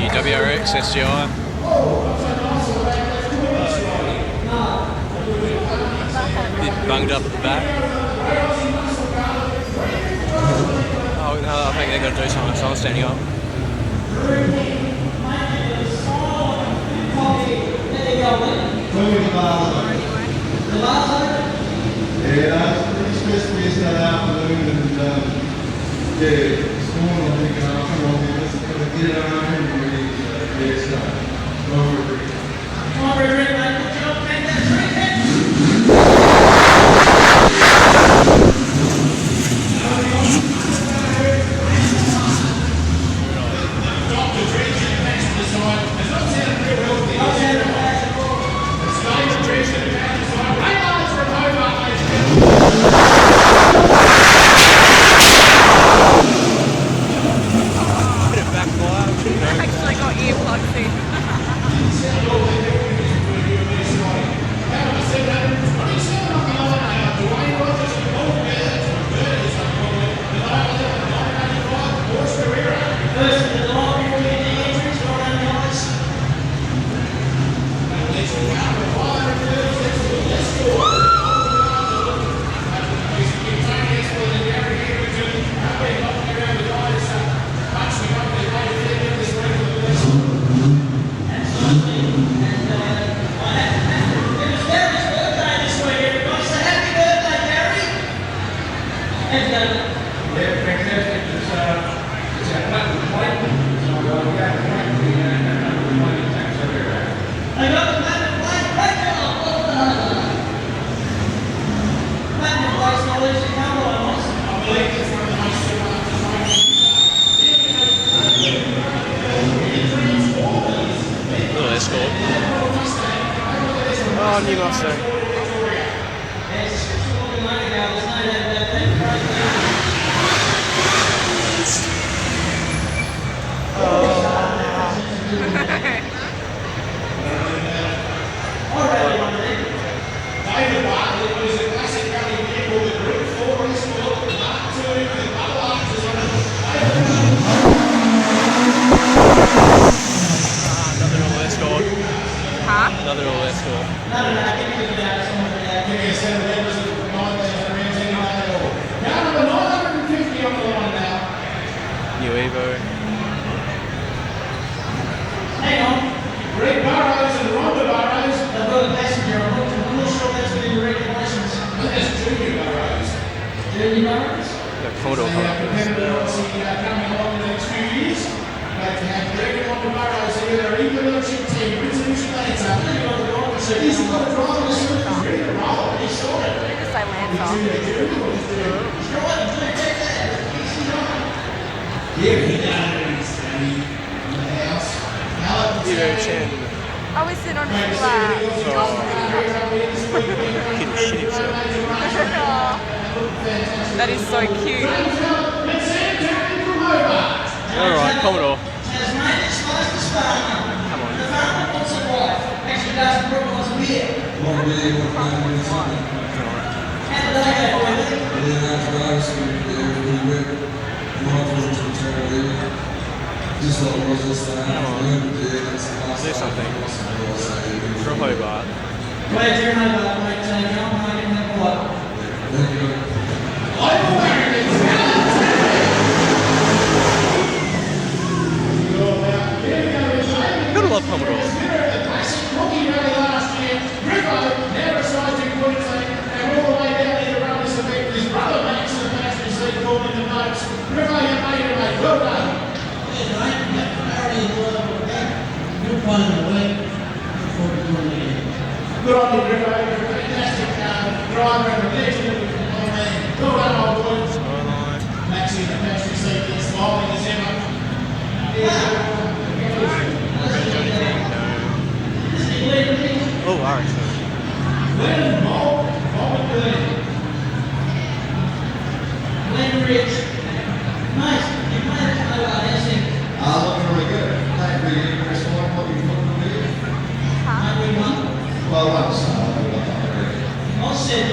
New WRX SGI. Bit bunged up at the back. Oh no, I think they're going to do something, so I'm standing up. Yeah, I was pretty stressed yesterday afternoon, and this morning I'm thinking, oh, come on, man, let's get it on and really, so, come on, Rick, mate, good job, mate, that's right, man. Actually got earplugs in. Oh, new Mustang. Another all that score. New Evo. Hang on. Greg Burroughs and Rhonda Burroughs. They've got a passenger. I'm not sure that's been the regulations. That's Junior Burroughs. Junior Burroughs? Yeah, Commodore coming up. Coming along in the next few years. Like to have Greg and Rhonda Burroughs here. They're in the military team. He's got a driver to serve. He's ready to roll. He's sorted. Just say Lancer. Oh, is it on his lap? Kid shit himself. That is so cute. Alright, Commodore. Come on. Do something. From Hobart. Gotta love Commodore. Good on you, Griffo. Fantastic driver and legend. Well done, old boy. Maxi in the passenger seat, he's smiling as ever. Oh, alright. Glenn Moll, Robert Glenn. Glenn Rich. Nice. You played it for dancing. Looking really good. Playing for you, Chris. What are you looking for? Huh? Well, I'm sorry. All said,